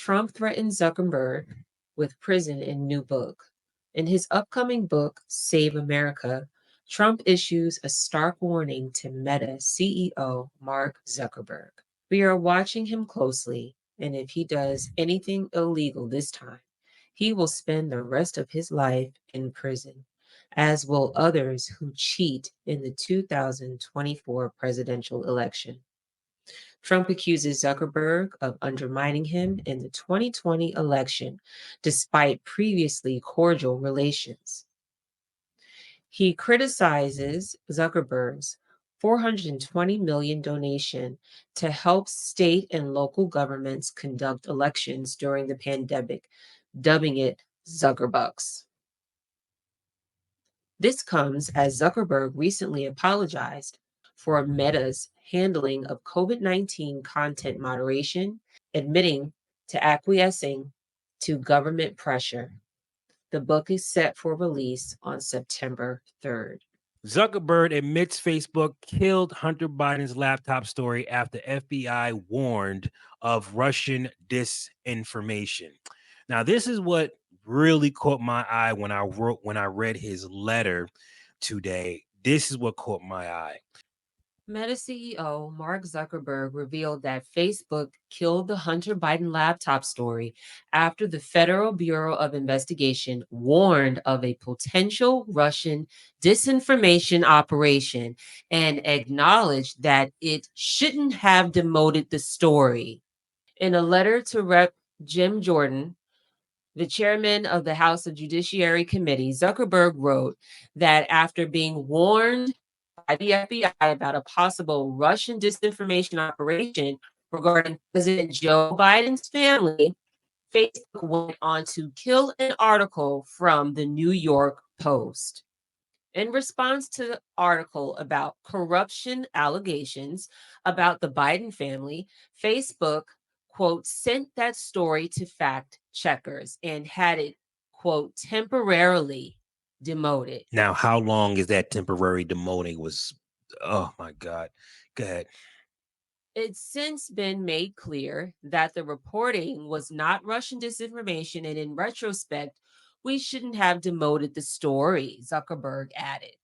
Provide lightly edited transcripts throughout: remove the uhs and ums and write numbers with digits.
Trump threatens Zuckerberg with prison in new book. In his upcoming book, Save America, Trump issues a stark warning to Meta CEO Mark Zuckerberg. We are watching him closely, and if he does anything illegal this time, he will spend the rest of his life in prison, as will others who cheat in the 2024 presidential election. Trump accuses Zuckerberg of undermining him in the 2020 election, despite previously cordial relations. He criticizes Zuckerberg's 420 million donation to help state and local governments conduct elections during the pandemic, dubbing it Zuckerbucks. This comes as Zuckerberg recently apologized for Meta's handling of COVID-19 content moderation, admitting to acquiescing to government pressure. The book is set for release on September 3rd. Zuckerberg admits Facebook killed Hunter Biden's laptop story after FBI warned of Russian disinformation. Now, this is what really caught my eye when I read his letter today. This is what caught my eye. Meta CEO Mark Zuckerberg revealed that Facebook killed the Hunter Biden laptop story after the Federal Bureau of Investigation warned of a potential Russian disinformation operation and acknowledged that it shouldn't have demoted the story. In a letter to Rep. Jim Jordan, the chairman of the House of Judiciary Committee, Zuckerberg wrote that after being warned by the FBI about a possible Russian disinformation operation regarding President Joe Biden's family, Facebook went on to kill an article from the New York Post. In response to the article about corruption allegations about the Biden family, Facebook, quote, sent that story to fact checkers and had it, quote, temporarily demoted. Now, how long is that temporary demoting? Oh my God. Go ahead. It's since been made clear that the reporting was not Russian disinformation, and in retrospect, we shouldn't have demoted the story, Zuckerberg added.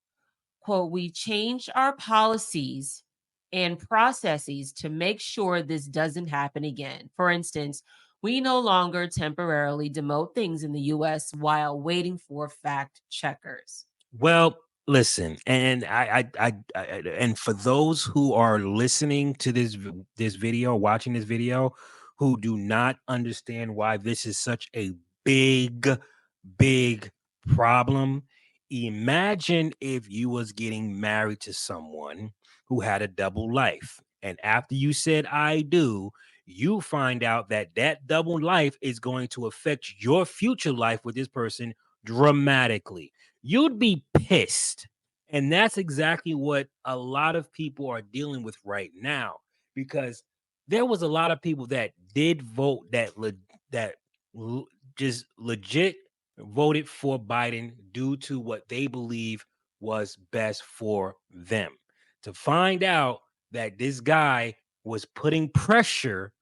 Quote, we changed our policies and processes to make sure this doesn't happen again. For instance, we no longer temporarily demote things in the US while waiting for fact checkers. Well, listen, and and for those who are listening to this video, watching this video, who do not understand why this is such a big, big problem, imagine if you was getting married to someone who had a double life, and after you said "I do," you find out that that double life is going to affect your future life with this person dramatically. You'd be pissed. And that's exactly what a lot of people are dealing with right now, because there was a lot of people that did vote just legit voted for Biden due to what they believe was best for them. To find out that this guy was putting pressure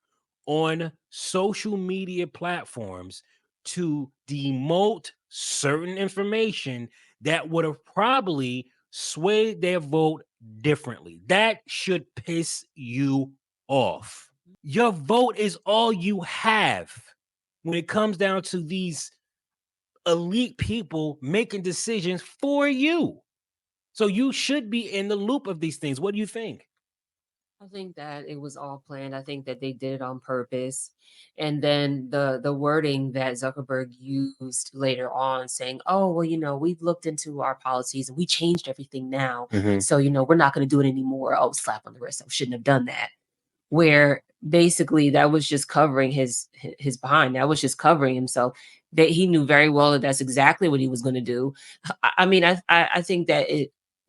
on social media platforms to demote certain information that would have probably swayed their vote differently. That should piss you off. Your vote is all you have when it comes down to these elite people making decisions for you. So you should be in the loop of these things. What do you think? I think that it was all planned. I think that they did it on purpose. And then the wording that Zuckerberg used later on saying, "Oh, well, we've looked into our policies and we changed everything now. Mm-hmm. So, we're not going to do it anymore." Oh, slap on the wrist. I shouldn't have done that. Where basically that was just covering his behind. That was just covering himself. That he knew very well that that's exactly what he was going to do. I mean, I think that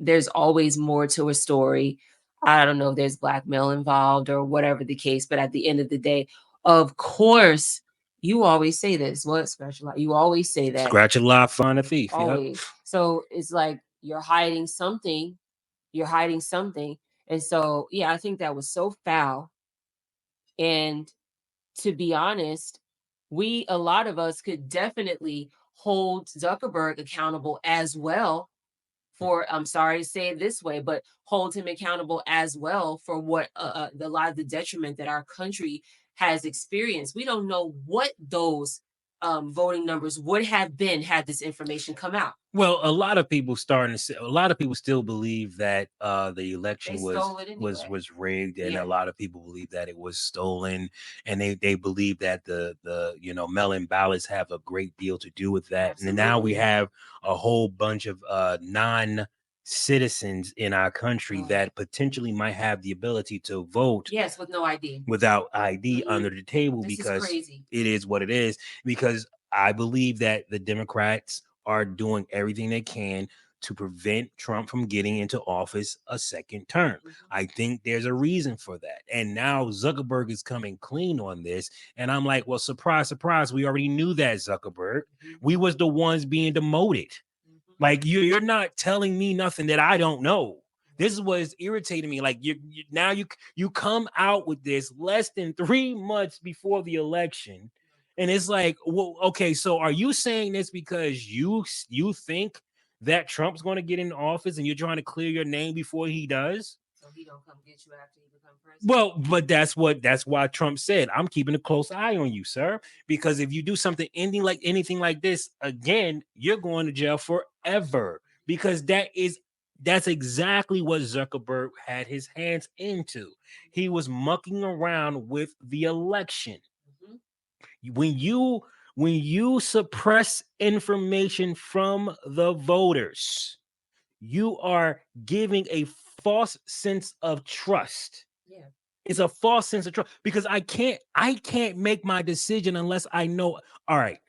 there's always more to a story. I don't know if there's blackmail involved or whatever the case, but at the end of the day, of course, you always say this. What special? You always say that. Scratch a lie, find a thief. Always. Yep. So it's like you're hiding something. You're hiding something. And so, yeah, I think that was so foul. And to be honest, a lot of us could definitely hold Zuckerberg accountable as well for, I'm sorry to say it this way, but hold him accountable as well for what a lot of the detriment that our country has experienced. We don't know what those voting numbers would have been had this information come out. Well, a lot of people starting to say, a lot of people still believe that the They election stole it anyway. was rigged, and a Yeah, lot of people believe that it was stolen, and they believe that the mail-in ballots have a great deal to do with that. And then now we absolutely. have a whole bunch of non citizens in our country Oh, that potentially might have the ability to vote yes, with no ID. without ID Hmm. under the table, This is because crazy. it is what it is. Because I believe that the Democrats are doing everything they can to prevent Trump from getting into office a second term. Hmm. I think there's a reason for that. And now Zuckerberg is coming clean on this. And I'm like, well, surprise, surprise. We already knew that, Zuckerberg. Hmm. We was the ones being demoted. Hmm. Like you're not telling me nothing that I don't know. This Right. is what is irritating me. Like now you come out with this less than 3 months before the election, and it's like, well, okay, so are you saying this because you think that Trump's going to get in office and you're trying to clear your name before he does? So he don't come get you after he become president. Well, but that's why Trump said, I'm keeping a close eye on you, sir. Because if you do something anything like this again, you're going to jail forever. Because that's exactly what Zuckerberg had his hands into. He was mucking around with the election. Hmm. When you suppress information from the voters, you are giving a false sense of trust. Yeah. It's a false sense of trust, because I can't make my decision unless I know. All right,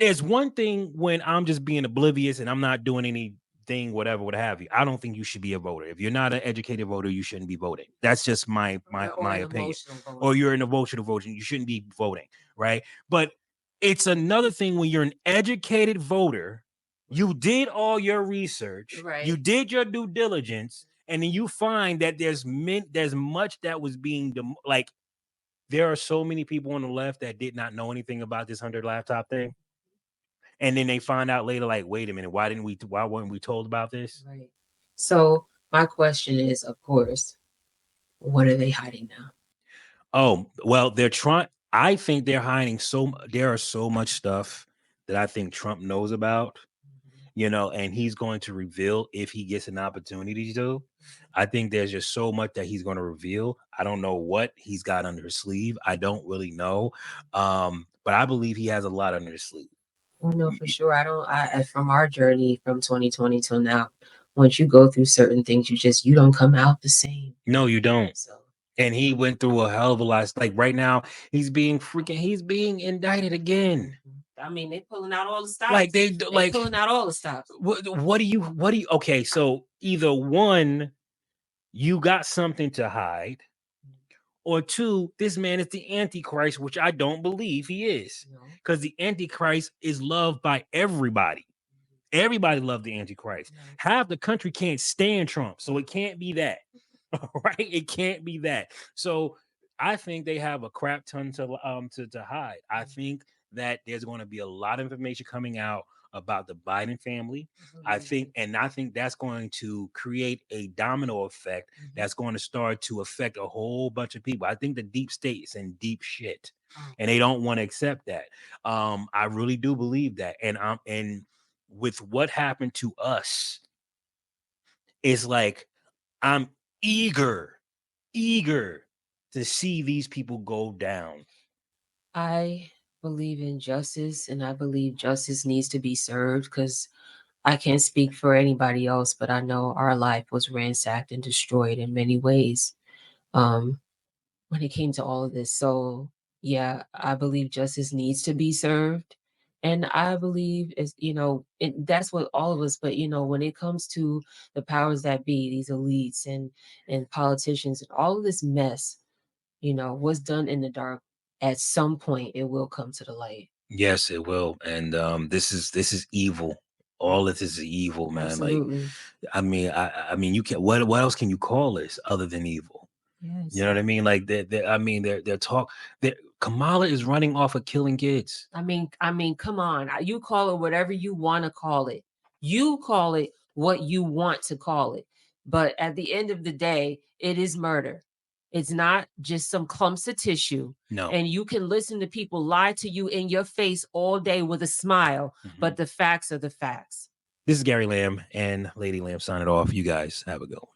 there's one thing when I'm just being oblivious and I'm not doing anything, whatever, what have you. I don't think you should be a voter. If you're not an educated voter, you shouldn't be voting. That's just my my Or my an opinion. emotional Or voter. you're an emotional voter, you shouldn't be voting, right? But it's another thing when you're an educated voter, you did all your research, you Right. did your due diligence, and then you find that there's much that was being like, there are so many people on the left that did not know anything about this 100 laptop thing, and then they find out later, like, wait a minute, why weren't we told about this? Right. So my question is, of course, what are they hiding now? Oh, well, they're trying. I think they're hiding there are so much stuff that I think Trump knows about, Mhm. and he's going to reveal if he gets an opportunity to. I think there's just so much that he's going to reveal. I don't know what he's got under his sleeve. I don't really know. But I believe he has a lot under his sleeve. Well, no, for sure. I don't. From our journey from 2020 till now, once you go through certain things, you don't come out the same. No, you don't. So, And he went through a hell of a lot. Like right now, he's being indicted again. I mean, they pulling out all the Like stops. They like pulling out all the stops. what do you okay, so either one, you got something to hide, or two, this man is the Antichrist, which I don't believe he is. No. Because the Antichrist is loved by everybody. Everybody loved the Antichrist. Right. Half the country can't stand Trump, so it can't be that. Right? It can't be that. So I think they have a crap ton to hide. I think that there's going to be a lot of information coming out about the Biden family. Absolutely. I think that's going to create a domino effect Mhm. that's going to start to affect a whole bunch of people. I think the deep state is in deep shit, Oh, and they don't want to accept that. I really do believe that, and with what happened to us, it's like I'm eager, eager to see these people go down. I believe in justice, and I believe justice needs to be served because I can't speak for anybody else, but I know our life was ransacked and destroyed in many ways. Um, when it came to all of this. So, yeah, I believe justice needs to be served. And I believe is, that's what all of us, but when it comes to the powers that be, these elites and politicians and all of this mess, was done in the dark, at some point it will come to the light. Yes, it will. And this is evil. All of this is evil, man. Like, Absolutely. I mean, you can what else can you call this other than evil? You know Yes. what I mean? Like, I mean, they're talk. Kamala is running off of killing kids. I mean, come on. You call it whatever you want to call it. You call it what you want to call it. But at the end of the day, it is murder. It's not just some clumps of tissue. No. And you can listen to people lie to you in your face all day with a smile, Mhm. but the facts are the facts. This is Gary Lamb and Lady Lamb signing off. You guys have a good one.